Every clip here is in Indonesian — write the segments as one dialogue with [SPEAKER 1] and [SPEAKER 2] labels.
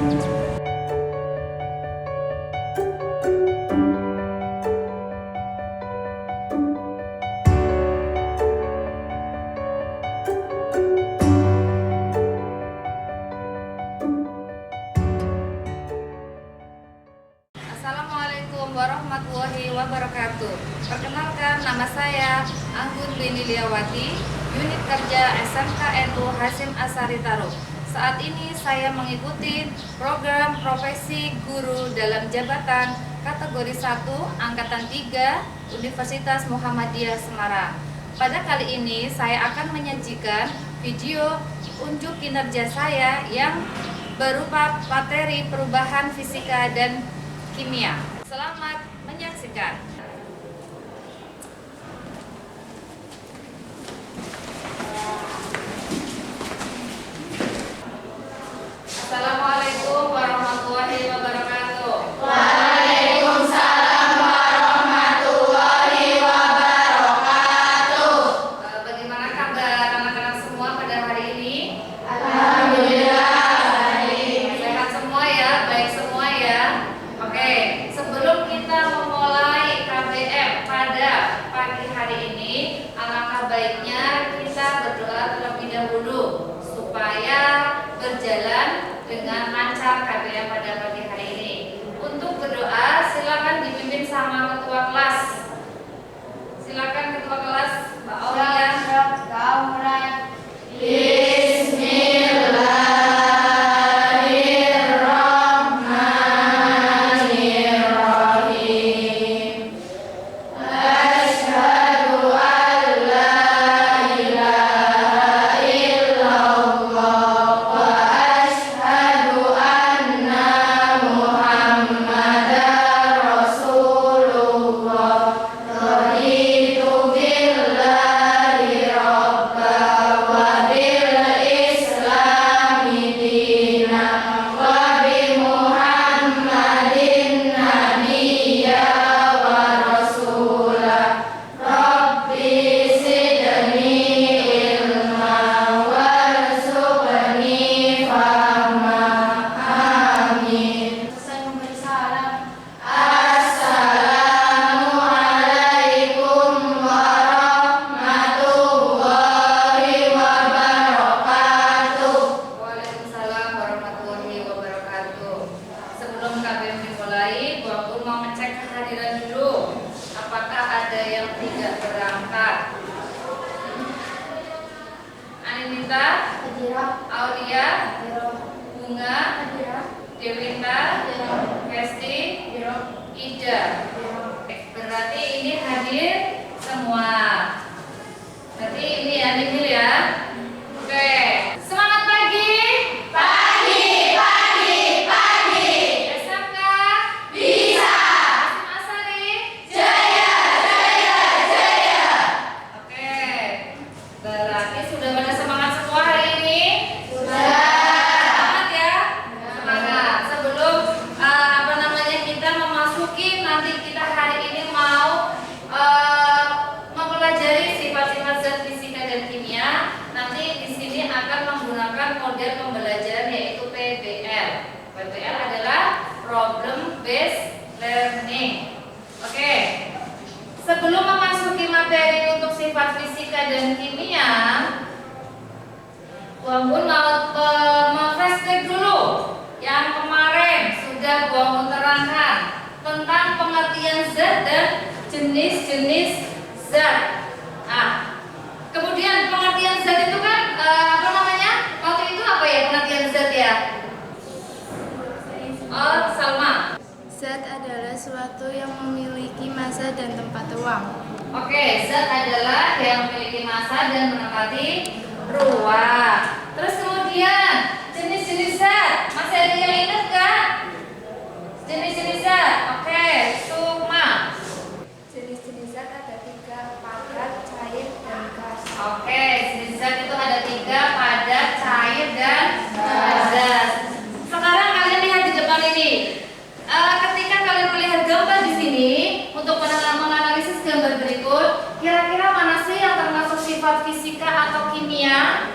[SPEAKER 1] Assalamualaikum warahmatullahi wabarakatuh. Perkenalkan, nama saya Anggun Lini Liawati, unit kerja SMK NU Hasyim Asyari Tarub. Saat ini saya mengikuti program profesi guru dalam jabatan kategori 1 Angkatan 3 Universitas Muhammadiyah Semarang. Pada kali ini saya akan menyajikan video unjuk kinerja saya yang berupa materi perubahan fisika dan kimia. Selamat menyaksikan. Assalamualaikum warahmatullahi wabarakatuh.
[SPEAKER 2] Waalaikumsalam warahmatullahi wabarakatuh.
[SPEAKER 1] Bagaimana kabar anak-anak semua pada hari ini?
[SPEAKER 2] Alhamdulillah baik.
[SPEAKER 1] Sehat semua ya, baik semua ya. Oke, sebelum kita memulai KBM pada pagi hari ini, alangkah baiknya kita berdoa terlebih dahulu supaya berjalan dengan lancar KBM pada pagi hari ini. Untuk berdoa silakan dipimpin sama ketua kelas. Silakan ketua kelas, Mbak Aulia.
[SPEAKER 2] Bismillahirrahmanirrahim. Asyhadu an la ilaha illallah wa asyhadu anna Muhammadar Rasulullah. Raditu billahi rabba wa bil islami dina wa bi Muhammadin nabiyya wa rasula. Rabbi zidni ilma warzuqni fahma. Amin. Saya memberi salam. Assalamualaikum warahmatullahi wabarakatuh.
[SPEAKER 1] Waalaikumsalam warahmatullahi wabarakatuh. Sebelum KBM dimulai, Gua Pun mau ngecek kehadiran dulu. Apakah ada yang tidak berangkat? Aninita, Aulia, Bunga, Dewita, Hesti, Ida. Berarti ini hadir semua. Berarti ini Anihil ya. Oke. Semangat pagi. SMK
[SPEAKER 2] Bisa.
[SPEAKER 1] Hasyim Asyari.
[SPEAKER 2] Jaya, jaya, jaya.
[SPEAKER 1] Oke. Berarti sudah pada semangat semua hari ini?
[SPEAKER 2] Sudah.
[SPEAKER 1] Semangat ya. Semangat. Sebelum kita memasuki nanti kita hari ini mau mempelajari sifat-sifat zat fisika dan kimia. Nanti di sini akan menggunakan model pembelajaran yaitu PBL. PBL adalah Problem Based Learning. Oke. Sebelum memasuki materi untuk sifat fisika dan kimia, Bang Bun mau flashback dulu. Yang kemarin sudah Bang Bun terangkan tentang pengertian zat dan jenis-jenis zat. Kemudian pengertian zat itu kan waktu itu apa ya pengertian zat ya? Oh, Salma.
[SPEAKER 3] Zat adalah suatu yang memiliki massa dan tempat ruang.
[SPEAKER 1] Oke, zat adalah yang memiliki massa dan menempati ruang. Terus kemudian jenis-jenis zat, masih ada yang ingat kan? Jenis-jenis zat, oke, Sukma.
[SPEAKER 3] Jenis-jenis zat ada 3, padat, cair, dan gas.
[SPEAKER 1] Oke, jenis zat itu ada 3, padat, cair, dan gas. Sekarang kalian lihat di depan ini. Ketika kalian melihat gambar di sini, untuk menganalisis gambar berikut, kira-kira mana sih yang termasuk sifat fisika atau kimia?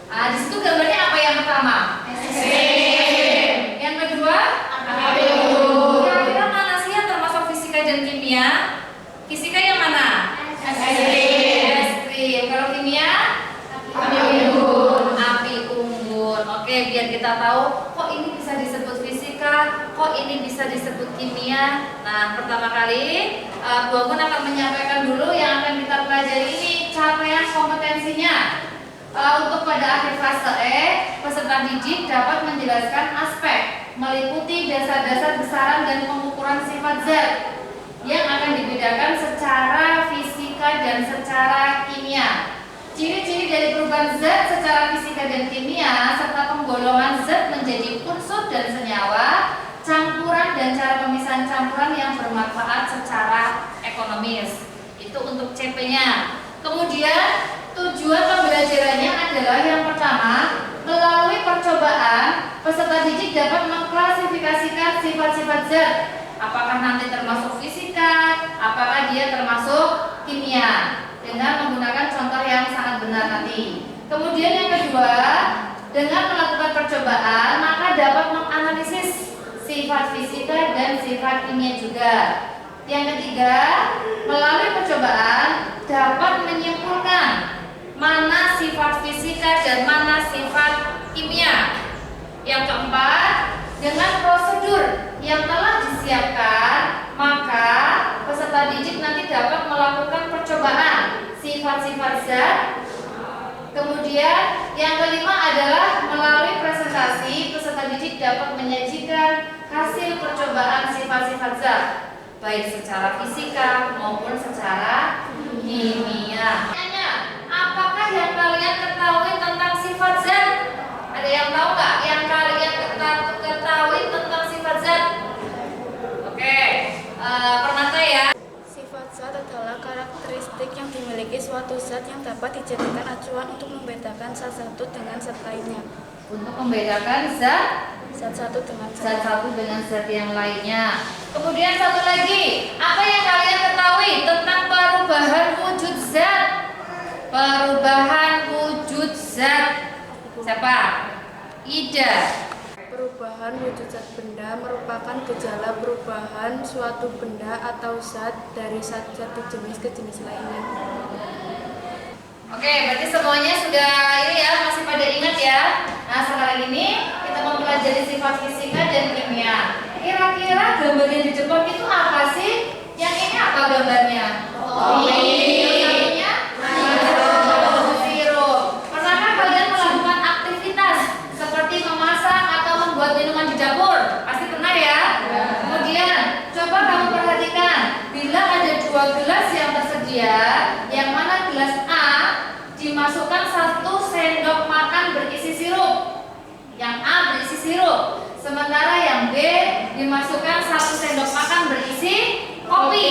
[SPEAKER 1] Di situ gambarnya apa yang pertama?
[SPEAKER 2] Ekstrim.
[SPEAKER 1] Yang kimia? Fisika yang mana? Es krim. Kalau kimia? Api unggun. Oke, biar kita tahu kok ini bisa disebut fisika, kok ini bisa disebut kimia. Nah, pertama kali Bu Anggun akan menyampaikan dulu yang akan kita pelajari ini capaian kompetensinya. Untuk pada akhir fase E, peserta didik dapat menjelaskan aspek meliputi dasar-dasar besaran dan pengukuran sifat zat yang akan dibedakan secara fisika dan secara kimia. Ciri-ciri dari perubahan zat secara fisika dan kimia serta penggolongan zat menjadi unsur dan senyawa, campuran dan cara pemisahan campuran yang bermanfaat secara ekonomis. Itu untuk CP-nya. Kemudian tujuan pembelajarannya adalah yang pertama, melalui percobaan peserta didik dapat mengklasifikasikan sifat-sifat zat. Apakah nanti termasuk fisika, apakah dia termasuk kimia, dengan menggunakan contoh yang sangat benar nanti. Kemudian yang kedua, dengan melakukan percobaan maka dapat menganalisis sifat fisika dan sifat kimia juga. Yang ketiga, melalui percobaan dapat menyimpulkan mana sifat fisika dan mana sifat kimia. Yang keempat, dengan prosedur yang telah disiapkan, maka peserta didik nanti dapat melakukan percobaan sifat-sifat zat. Kemudian yang kelima adalah melalui presentasi peserta didik dapat menyajikan hasil percobaan sifat-sifat zat, baik secara fisika maupun secara kimia. Apakah yang kalian ketahui tentang sifat zat? Ada yang tahu nggak yang kalian ketahui tentang sifat zat? Oke, Permata ya.
[SPEAKER 3] Sifat zat adalah karakteristik yang dimiliki suatu zat yang dapat dijadikan acuan untuk membedakan zat satu dengan zat lainnya.
[SPEAKER 1] Untuk membedakan zat
[SPEAKER 3] Satu dengan
[SPEAKER 1] zat satu dengan zat yang lainnya. Kemudian satu lagi, apa yang kalian ketahui tentang perubahan wujud zat? Perubahan wujud zat. Siapa? Ida.
[SPEAKER 3] Perubahan wujud zat benda merupakan gejala perubahan suatu benda atau zat dari satu jenis ke jenis lainnya.
[SPEAKER 1] Oke, berarti semuanya sudah ini ya, masih pada ingat ya. Nah, sekarang ini kita mempelajari sifat fisika dan kimia. Kira-kira gambar yang di depan itu apa sih? Yang ini apa gambarnya? Sirup. Pernahkah kalian melakukan aktivitas seperti memasak atau membuat minuman di dapur? Pasti pernah ya? Kemudian coba kamu perhatikan, bila ada dua gelas yang tersedia, yang mana gelas A dimasukkan 1 sendok makan berisi sirup, yang A berisi sirup, sementara yang B dimasukkan 1 sendok makan berisi kopi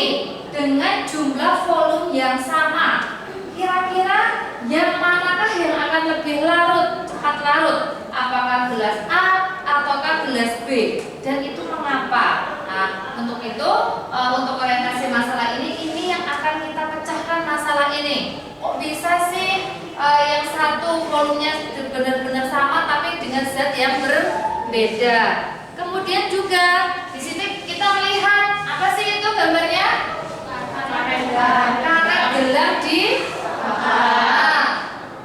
[SPEAKER 1] dengan jumlah volume yang sama. Kira-kira yang manakah yang akan lebih larut, cepat larut? Apakah gelas A ataukah gelas B? Dan itu mengapa? Nah, untuk itu, untuk orientasi masalah ini yang akan kita pecahkan masalah ini. Kok bisa sih yang satu volumenya benar-benar sama tapi dengan zat yang berbeda? Kemudian juga di sini kita melihat apa sih itu gambarnya? Karet gelang di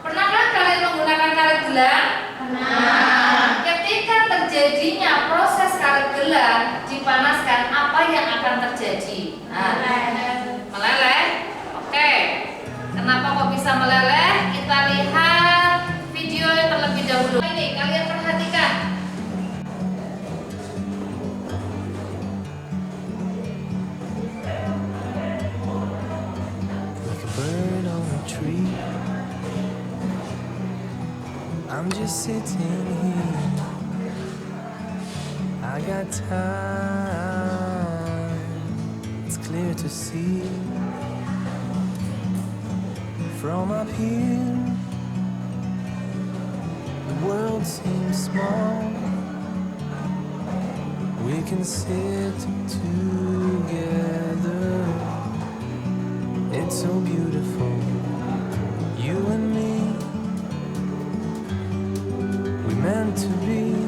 [SPEAKER 1] pernahkah kalian menggunakan karet gelang? Ketika terjadinya proses karet gelang dipanaskan, apa yang akan terjadi? Meleleh. Oke. Kenapa kok bisa meleleh? Kita lihat video yang terlebih dahulu. Ini kalian perhatikan.
[SPEAKER 4] Like a bird on a tree, I'm just sitting here. I got time, it's clear to see. From up here, the world seems small. We can sit together. It's so beautiful, you and me. We meant to be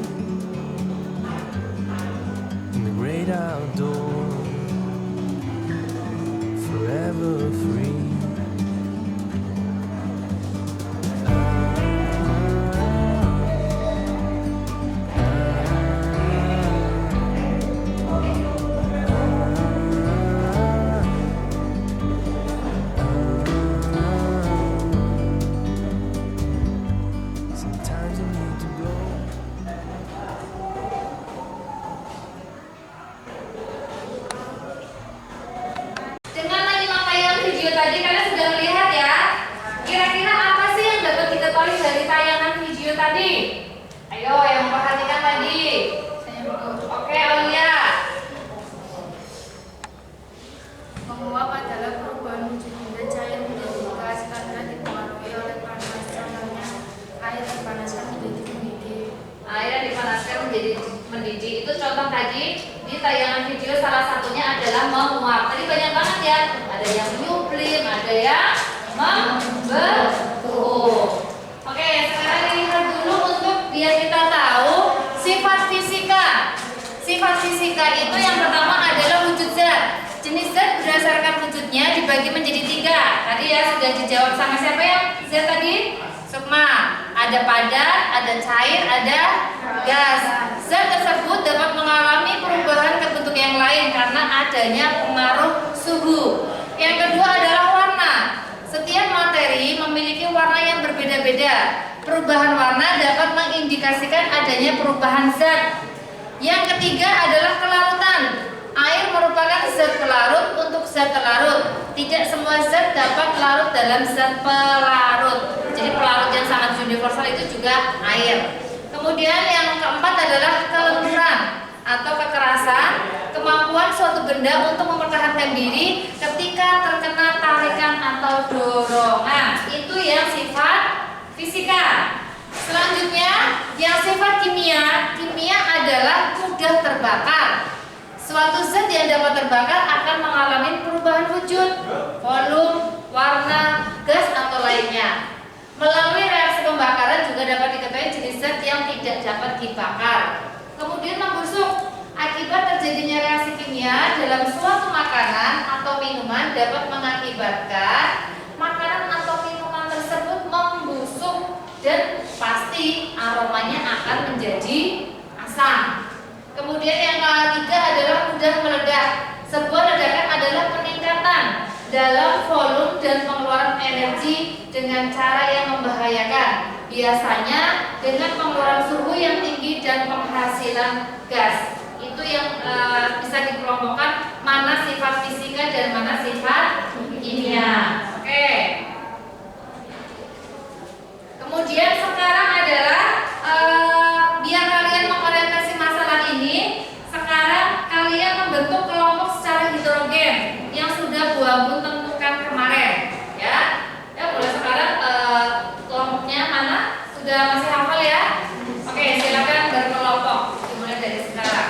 [SPEAKER 4] in the great outdoors.
[SPEAKER 1] tadi? Ayo yang memperhatikan tadi. Oke, Aulia.
[SPEAKER 3] Menguap adalah perubahan wujud benda cair menjadi gas karena dipengaruhi oleh panas. Contohnya, air dipanaskan menjadi mendidih.
[SPEAKER 1] Air yang dipanaskan menjadi mendidih. Itu contoh tadi di tayangan video, salah satunya adalah menguap. Tadi banyak banget ya. Ada yang menyublim, ada yang membentuk. Oke, sekarang dilihat dulu untuk biar kita tahu sifat fisika. Sifat fisika itu yang pertama adalah wujud zat. Jenis zat berdasarkan wujudnya dibagi menjadi 3. Tadi ya sudah dijawab sama siapa ya? Zat tadi? Sukma. Ada padat, ada cair, ada gas. Zat tersebut dapat mengalami perubahan ke bentuk yang lain karena adanya pengaruh suhu. Yang kedua adalah warna. Setiap materi memiliki warna yang berbeda-beda. Perubahan warna dapat mengindikasikan adanya perubahan zat. Yang ketiga adalah kelarutan. Air merupakan zat pelarut untuk zat pelarut. Tidak semua zat dapat larut dalam zat pelarut. Jadi pelarut yang sangat universal itu juga air. Kemudian yang keempat adalah kelenturan atau kekerasan, kemampuan suatu benda untuk mempertahankan diri ketika terkena tarikan atau dorongan. Itu yang sifat fisika. Selanjutnya, yang sifat kimia. Kimia adalah mudah terbakar. Suatu zat yang dapat terbakar akan mengalami perubahan wujud, volume, warna, gas atau lainnya. Melalui reaksi pembakaran juga dapat diketahui jenis zat yang tidak dapat dibakar. Kemudian membusuk. Akibat terjadinya reaksi kimia dalam suatu makanan atau minuman dapat mengakibatkan makanan atau minuman tersebut membusuk dan pasti aromanya akan menjadi asam. Kemudian yang ketiga adalah mudah meledak. Sebuah ledakan adalah peningkatan dalam volume dan pengeluaran energi dengan cara yang membahayakan. Biasanya dengan pengeluaran suhu yang tinggi dan penghasilan gas. Itu yang bisa dikelompokkan mana sifat fisika dan mana sifat kimia. Oke. Kemudian sekarang adalah biar kalian mengorientasi masalah ini, sekarang kalian membentuk kelompok secara hidrogen yang sudah Bu Ampun tentukan kemarin, ya. Ya, mulai sekarang kelompoknya mana? Sudah masih hafal ya? Oke, silakan berkelompok. Dimulai dari sekarang.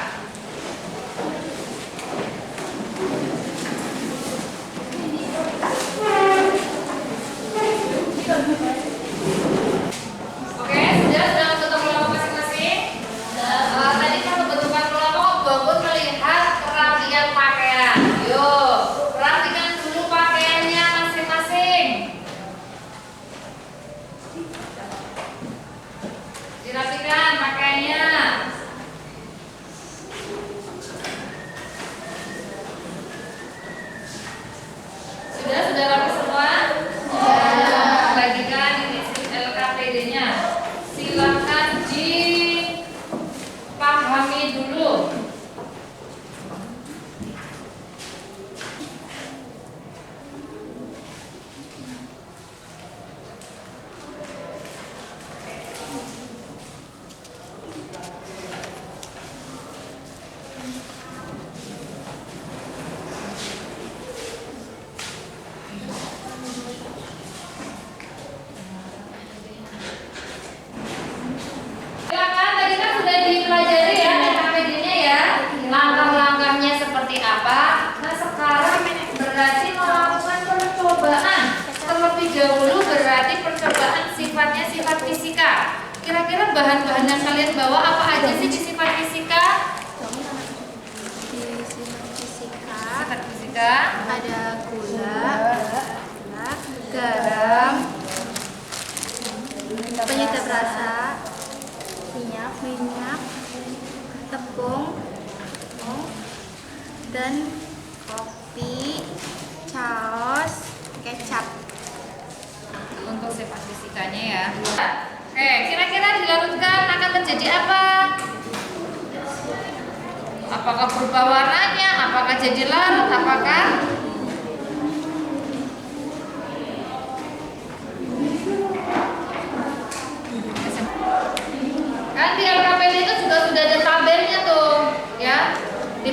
[SPEAKER 1] Oke, sudah membentuk kelompok masing-masing. Tadi kan pembentukan kelompok, Bu Ampun melihat kerapian pakaian. Yuk, rapikan dulu pakaiannya masing-masing. Dirapikan pakaiannya. Sudah rapi semua? Bagikan ini LKPD-nya. Silakan dipahami dulu. Silakan, tadi kan sudah dipelajari ya LKPD-nya ya. Langkah-langkahnya seperti apa? Nah, sekarang berarti melakukan percobaan. Terlebih dahulu berarti percobaan sifatnya sifat fisika. Kira-kira bahan-bahan yang kalian bawa apa aja sih di sifat fisika?
[SPEAKER 3] Di sifat fisika
[SPEAKER 1] Sifat fisika.
[SPEAKER 3] ada gula, garam, penyedap rasa, minyak, tepung, dan kopi, saus, kecap.
[SPEAKER 1] Untuk sifat fisikanya ya. Oke, kira-kira dilarutkan akan terjadi apa? Apakah berubah warnanya? Apakah jadi larut? Apakah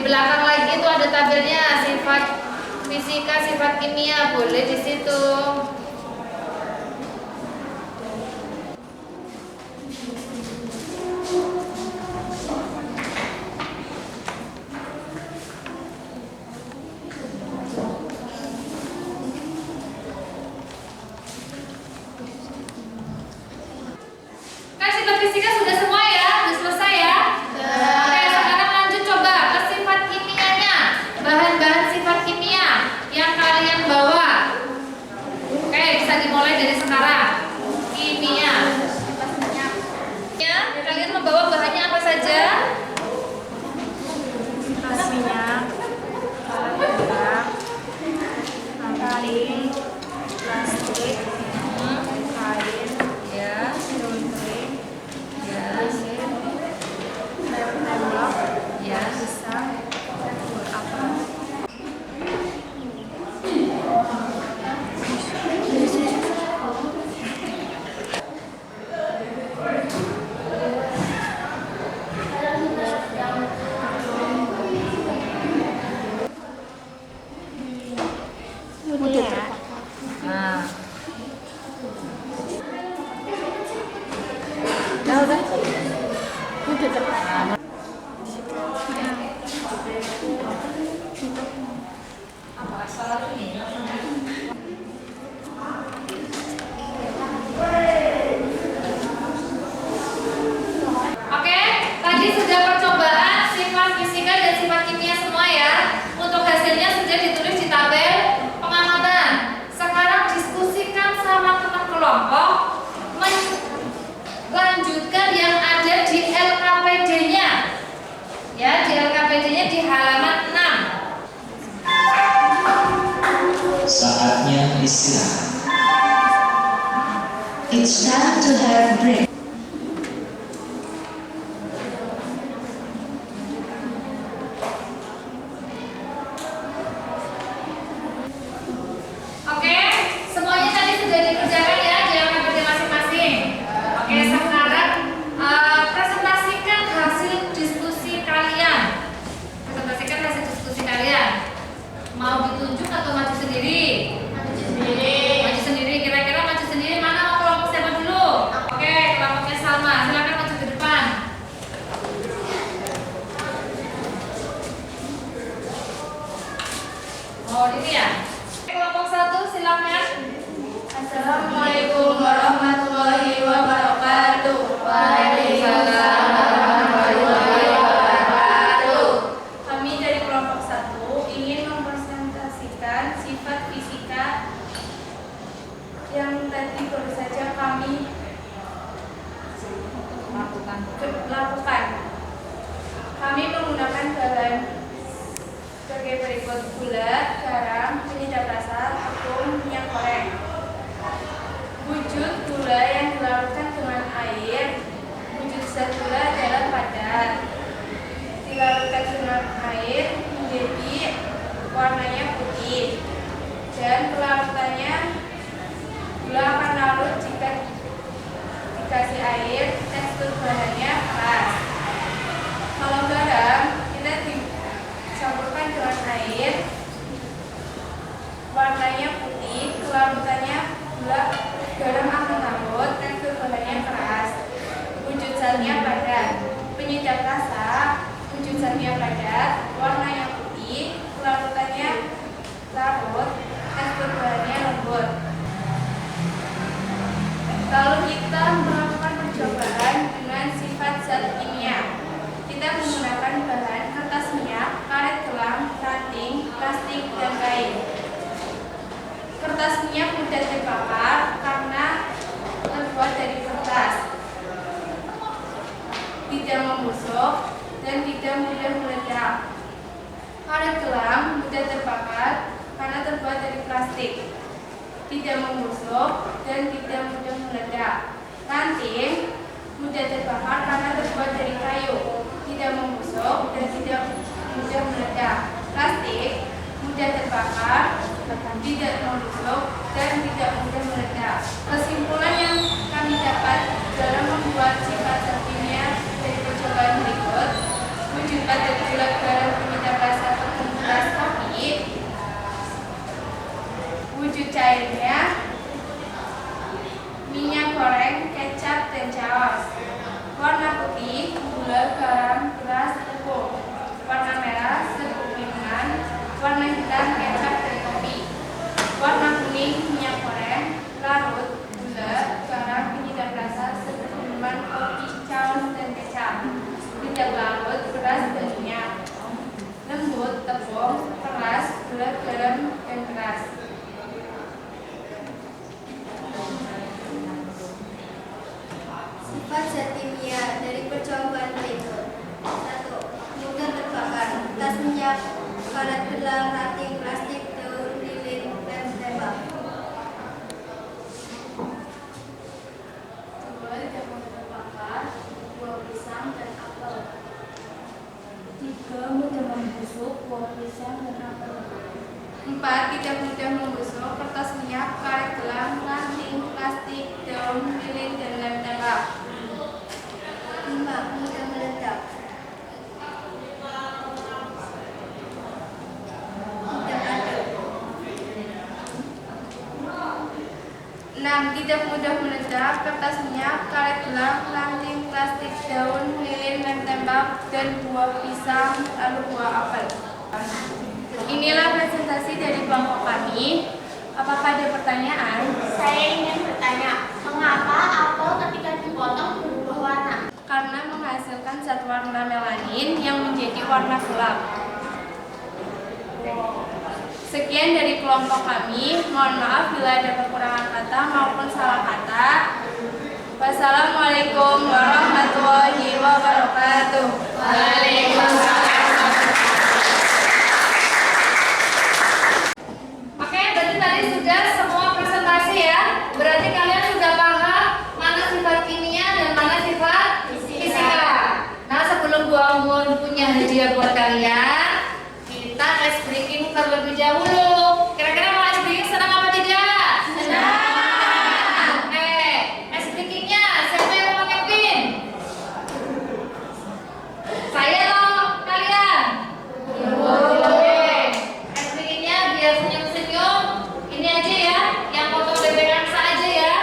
[SPEAKER 1] belakang lagi itu ada tabelnya sifat fisika, sifat kimia, boleh di situ. Kan sifat fisika sudah semua ya, sudah selesai ya. Oke, sekarang lanjut coba ke sifat kimianya. Bahan-bahan sifat kimia yang kalian bawa. Oke, bisa dimulai dari sekarang. Kimia. Ya, kalian membawa bahannya apa saja?
[SPEAKER 3] minyak, alkali, plastik, air,
[SPEAKER 1] Ya,
[SPEAKER 3] baterai,
[SPEAKER 1] ya,
[SPEAKER 3] mesin, tembok,
[SPEAKER 1] ya.
[SPEAKER 3] pisang, apa?
[SPEAKER 1] Nah, oke, tadi sudah percobaan sifat fisika dan sifat kimia semua ya. Untuk hasilnya sudah ditulis di tabel pengamatan. Sekarang diskusikan sama teman kelompok, melanjutkan yang ada di LKPD-nya. Ya, di LKPD-nya di halaman 6.
[SPEAKER 5] Saatnya istirahat. It's time to have break.
[SPEAKER 1] Oke, semuanya tadi sudah dikerjakan ya di LKPD masing-masing. Oke, sekarang presentasikan hasil diskusi kalian. Presentasikan hasil diskusi kalian. Mau ditunjuk atau maju sendiri? Maju sendiri. Kira-kira maju sendiri mana, mau kelompok siapa dulu? Oke, kelompoknya Salma. Silakan maju ke depan. Oh, ini ya. Kelompok 1 silakan.
[SPEAKER 3] Assalamualaikum warahmatullahi wabarakatuh.
[SPEAKER 1] Waalaikumsalam warahmatullahi wabarakatuh.
[SPEAKER 3] Kami dari kelompok 1 ingin mempresentasikan sifat fisika yang tadi baru saja kami lakukan. Kami menggunakan bahan sebagai berikut: gula, garam, penyedap rasa, tepung, minyak goreng. Wujud gula yang dilarutkan dengan air. Wujud zat gula adalah padat. Dilarutkan dengan air menjadi warnanya putih. Dan kelarutannya, gula akan larut jika dikasih air, tekstur bahannya keras. Kalau garam, kita dicampurkan dengan air, warnanya putih, kelarutannya gula, garam akan larut, tekstur bahannya keras. Wujud zatnya padat. Penyedap rasa, wujud zatnya padat, warnanya putih, kelarutannya larut, tekstur bahannya lembut. Lalu kita melakukan percobaan dengan sifat zat kimia. Kita menggunakan bahan kertas minyak, karet gelang, ranting, plastik, dan kain. Kertas minyak mudah terbakar karena terbuat dari kertas, tidak membusuk, dan tidak mudah meledak. Karet gelang mudah terbakar karena terbuat dari plastik, tidak membusuk, dan tidak mudah meledak. Ranting mudah terbakar karena terbuat dari kayu, tidak membusuk, dan tidak mudah meledak. Plastik mudah terbakar, tidak membusuk, dan tidak mudah meledak. Kesimpulan yang kami dapat dalam membuat sifat zat kimia dari percobaan berikut: wujud padat gula, garam, penyedap
[SPEAKER 2] Sifat Zatimia dari percobaan itu. 1. Mudah terbakar. Tas minyak, karet gelang, ranting, plastik, daun, lilin, dan tembak.
[SPEAKER 3] 2. Tidak mudah terbakar. Buah pisang dan apel.
[SPEAKER 5] 3. Mudah membusuk, buah pisang dan apel.
[SPEAKER 3] 4. Tidak mudah membusuk. Kertas minyak, karet gelang, ranting, plastik, daun, lilin, dan lem tembak.
[SPEAKER 2] 5. Mudah meledak. Tidak aduk.
[SPEAKER 3] 6. Tidak mudah meledak. Kertas minyak, karet gelang, ranting, plastik, daun, lilin, lem tembak, dan buah pisang lalu buah apel. Inilah presentasi dari kelompok kami. Apakah ada pertanyaan?
[SPEAKER 6] Saya ingin bertanya, mengapa apel ketika dipotong berubah warna?
[SPEAKER 3] Karena menghasilkan zat warna melanin yang menjadi warna gelap. Sekian dari kelompok kami. Mohon maaf bila ada kekurangan kata maupun salah kata. Wassalamualaikum warahmatullahi wabarakatuh.
[SPEAKER 2] Waalaikumsalam.
[SPEAKER 1] Oke, berarti tadi sudah semua presentasi ya. Berarti kalian sudah paham mana sifat kimia dan mana sifat fisika. Nah, sebelum Bu Anggun punya hadiah buat kalian, kita ice breaking terlebih dahulu. Kira-kira mau ice breaking senang apa tidak? Senang. Ice breakingnya siapa yang mau memimpin? Saya loh, kalian. Oke, ice breakingnya biar senyum-senyum. Ini aja ya, yang potong bebek angsa aja ya.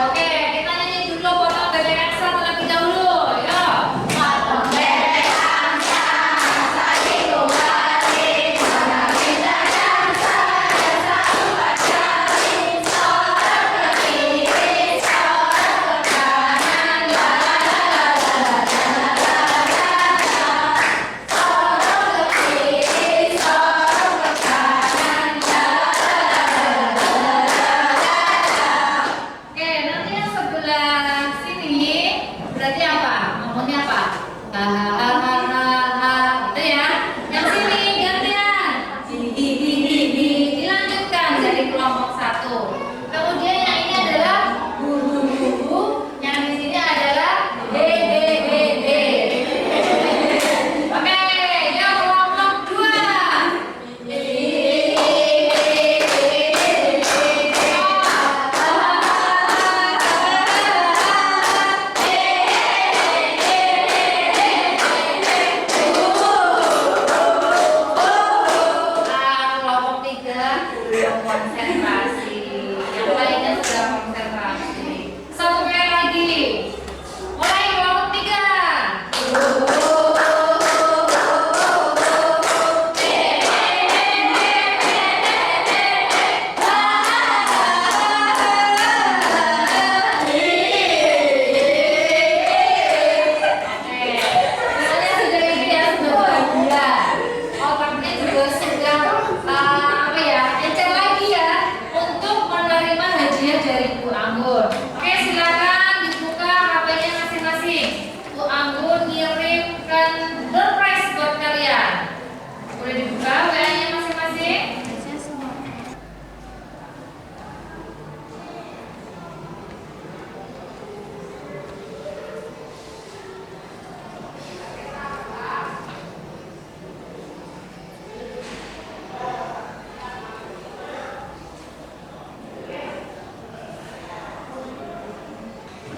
[SPEAKER 1] Oke, kita nyanyi dulu potong bebek angsa terlebih dahulu. Yo.
[SPEAKER 2] Potong bebek angsa, angsa itu balik. Mana kita angsa, angsa buat cari. Seorang ke kiri, seorang ke kanan. La la la la la la la la la. Seorang ke kiri, seorang ke kanan. La la la la la la la.
[SPEAKER 1] Oke, nanti yang sebelah sini berarti apa? Ngomongnya apa? Hahaha, itu ya. Yang sini gantian. Dilanjutkan dari kelompok 1. Kemudian yang ini adalah bu. Yang di sini adalah he. Oke, yang kelompok 2. Kelompok 3 belum konsentrasi. Yang lainnya sudah konsentrasi. Satu kali lagi. Mulai kelompok 3. Semuanya sudah ini ya, sudah bahagia. Otaknya juga sudah apa ya, encer lagi ya untuk menerima hadiah dari Bu Anggun. Oke, silakan dibuka HP-nya masing-masing. Bu Anggun ngirimkan door prize buat kalian. Boleh dibuka WA-nya masing-masing.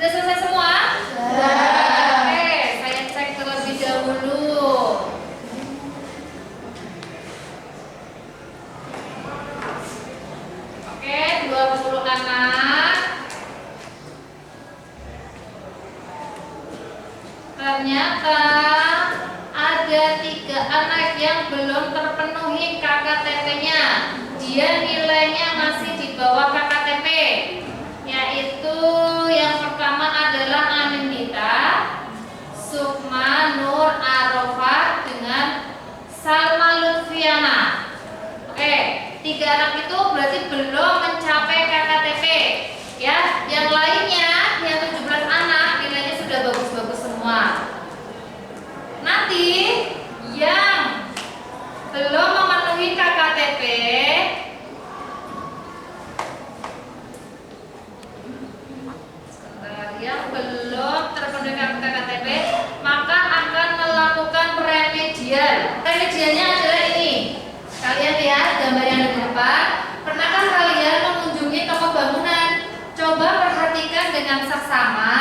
[SPEAKER 1] Udah selesai semua? Oke, saya cek terlebih dahulu. Oke, 20 anak. Ternyata ada 3 anak yang belum terpenuhi KKTP-nya. Dia nilainya masih di bawah KKTP, yaitu yang pertama adalah Anindita, Sukma Nur Arofah dengan Salma Lutfiana. Oke, 3 anak itu berarti belum mencapai KKTP. Ya, yang lainnya yang 17 anak dengan seksama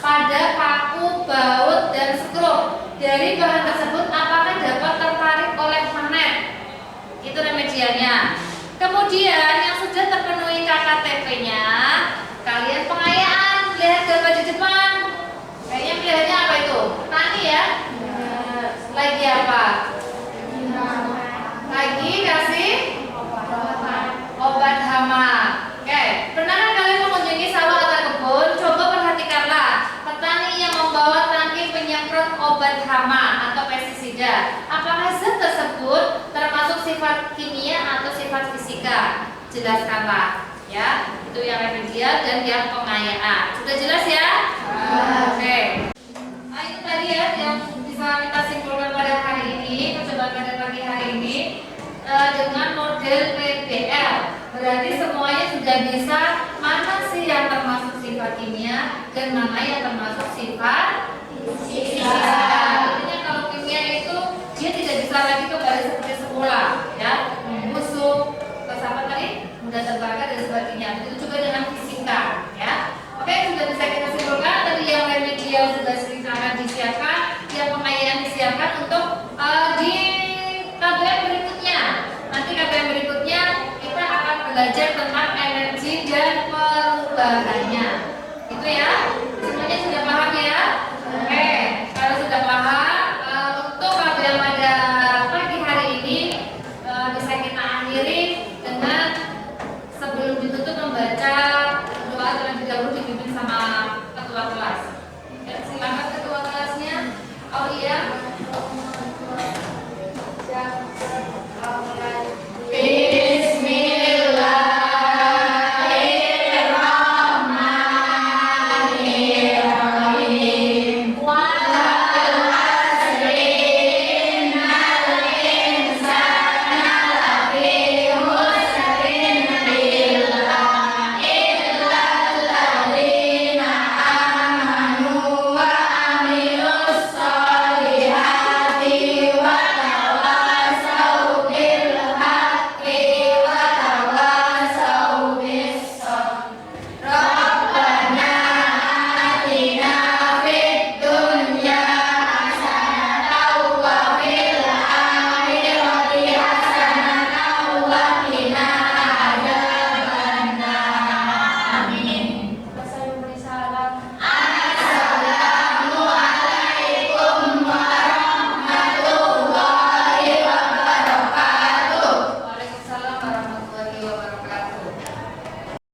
[SPEAKER 1] pada paku, baut, dan skrup. Dari bahan tersebut apakah dapat tertarik oleh magnet? Itu remedialnya. Kemudian yang sudah terpenuhi KKTP-nya, kalian pengayaan. Lihat gambar di depan. Kayaknya pilihannya apa itu? Tani ya? Lagi apa? Lagi kasih obat hama. Oke, pernahkah kalian mengunjungi sawah atau kebun? Coba perhatikanlah petani yang membawa tangki penyemprot obat hama atau pestisida. Apakah zat tersebut termasuk sifat kimia atau sifat fisika? Jelaskanlah, ya. Itu yang remedial dan yang pengayaan. Sudah jelas ya? Oke. Nah, itu tadi ya yang bisa kita simpulkan pada hari ini, percobaan pada pagi hari ini dengan model PBL. Berarti semuanya sudah bisa mana sih yang termasuk sifat kimia dan mana yang termasuk sifat fisika. Artinya kalau kimia itu dia tidak bisa lagi kembali seperti semula, ya, membusuk, terus apa tadi, mudah terbakar dan sebagainya. Begitu juga dengan fisika, ya. Oke, sudah bisa kita simpulkan tadi yang remedial sudah sangat disiapkan, yang pengayaan disiapkan untuk di KBM berikutnya. Nanti KBM berikutnya kita akan belajar tentang energi dan perubahannya. Itu ya, semuanya sudah paham ya?